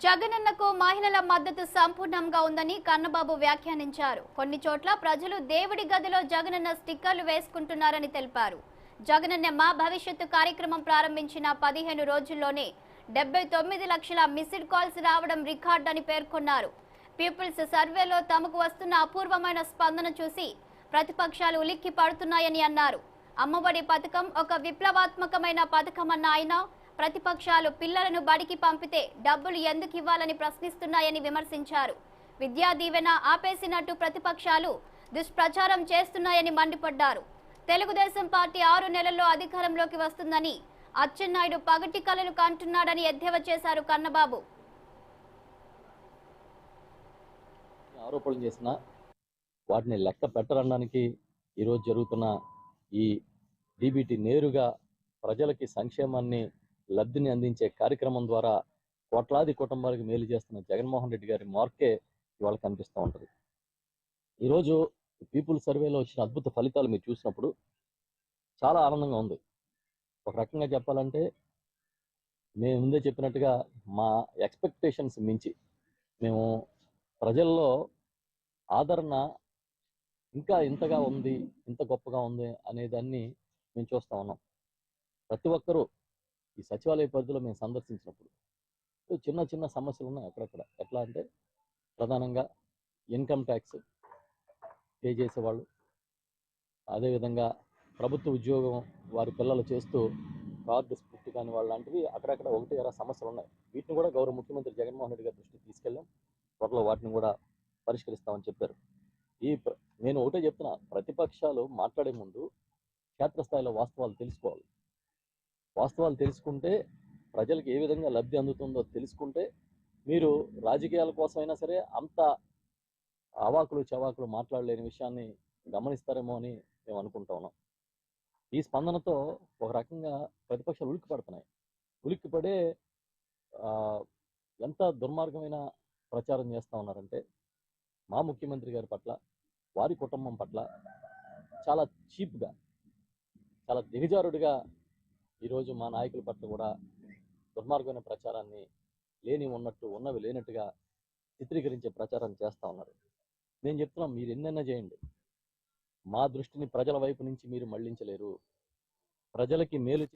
జగనన్నకు మహిళల మద్దతు సంపూర్ణంగా ఉందని కన్నబాబు వ్యాఖ్యానించారు. కొన్ని చోట్ల ప్రజలు దేవుడి గదిలో జగనన్న స్టిక్కర్లు వేసుకుంటున్నారని తెలిపారు. జగనన్న మా భవిష్యత్తు కార్యక్రమం ప్రారంభించిన 15 రోజుల్లోనే 79 లక్షల మిస్డ్ కాల్స్ రావడం రికార్డ్ అని పేర్కొన్నారు. పీపుల్స్ సర్వేలో తమకు వస్తున్న అపూర్వమైన స్పందన చూసి ప్రతిపక్షాలు ఉలిక్కి పడుతున్నాయని అన్నారు. అమ్మఒడి పథకం ఒక విప్లవాత్మకమైన పథకమన్న ఆయన ప్రతిపక్షాలు పిల్లలను బడికి పంపితే డబ్బులు ఎందుకు ఇవ్వాలని ప్రశ్నిస్తున్నాయని విమర్శించారు. విద్యా దీవెన ఆపేసినట్టు ప్రతిపక్షాలు దుష్ప్రచారం చేస్తున్నాయని మండిపడ్డారు. తెలుగుదేశం పార్టీ 6 నెలల్లో అధికారంలోకి వస్తుందని అచ్చెన్నాయుడు పగటి కలలు కంటున్నాడని ఎద్దేవా చేశారు కన్నబాబు. ఆరోపణలు చేసిన వాటిని లెక్క పెట్టడానికి ఈరోజు జరుగుతున్న ఈ డీబీటీ నేరుగా ప్రజలకి సంక్షేమాన్ని లబ్ధిని అందించే కార్యక్రమం ద్వారా కోట్లాది కుటుంబాలకు మేలు చేస్తున్న జగన్మోహన్ రెడ్డి గారి మార్కే ఇవాళ కనిపిస్తూ ఉంటుంది. ఈరోజు పీపుల్ సర్వేలో వచ్చిన అద్భుత ఫలితాలు మీరు చూసినప్పుడు చాలా ఆనందంగా ఉంది. ఒక రకంగా చెప్పాలంటే మేము ముందే చెప్పినట్టుగా మా ఎక్స్పెక్టేషన్స్ మించి మేము ప్రజల్లో ఆదరణ ఇంకా ఇంతగా ఉంది, ఇంత గొప్పగా ఉంది అనేదాన్ని మేము చూస్తూ ఉన్నాం. ప్రతి ఒక్కరూ ఈ సచివాలయ పరిధిలో మేము సందర్శించినప్పుడు చిన్న చిన్న సమస్యలు ఉన్నాయి అక్కడక్కడ. ఎట్లా అంటే ప్రధానంగా ఇన్కమ్ ట్యాక్స్ పే చేసేవాళ్ళు, అదేవిధంగా ప్రభుత్వ ఉద్యోగం వారి పిల్లలు చేస్తూ కార్డు స్ప్లిట్ కాని వాళ్ళు లాంటివి అక్కడక్కడ 1-2 సమస్యలు ఉన్నాయి. వీటిని కూడా గౌరవ ముఖ్యమంత్రి జగన్మోహన్ రెడ్డి గారి దృష్టికి తీసుకెళ్ళాం. త్వరలో వాటిని కూడా పరిష్కరిస్తామని చెప్పారు. నేను ఒకటే చెప్తున్నా, ప్రతిపక్షాలు మాట్లాడే ముందు క్షేత్రస్థాయిలో వాస్తవాలు తెలుసుకోవాలి. వాస్తవాలు తెలుసుకుంటే ప్రజలకు ఏ విధంగా లబ్ధి అందుతుందో తెలుసుకుంటే మీరు రాజకీయాల కోసమైనా సరే అంత అవాకులు చవాకులు మాట్లాడలేని విషయాన్ని గమనిస్తారేమో అని మేము అనుకుంటా ఉన్నాం. ఈ స్పందనతో ఒక రకంగా ప్రతిపక్షాలు ఉలిక్కిపడుతున్నాయి. ఉలిక్కిపడే ఎంత దుర్మార్గమైన ప్రచారం చేస్తూ ఉన్నారంటే మా ముఖ్యమంత్రి గారి పట్ల, వారి కుటుంబం పట్ల చాలా చీప్గా, చాలా దిగజారుడిగా ఈరోజు మా నాయకుల పట్ల కూడా దుర్మార్గమైన ప్రచారాన్ని లేని ఉన్నట్టు, ఉన్నవి లేనట్టుగా చిత్రీకరించే ప్రచారం చేస్తూ ఉన్నారు. నేను చెప్తున్నాం, మీరు ఎన్నైనా చేయండి, మా దృష్టిని ప్రజల వైపు నుంచి మీరు మళ్లించలేరు. ప్రజలకి మేలు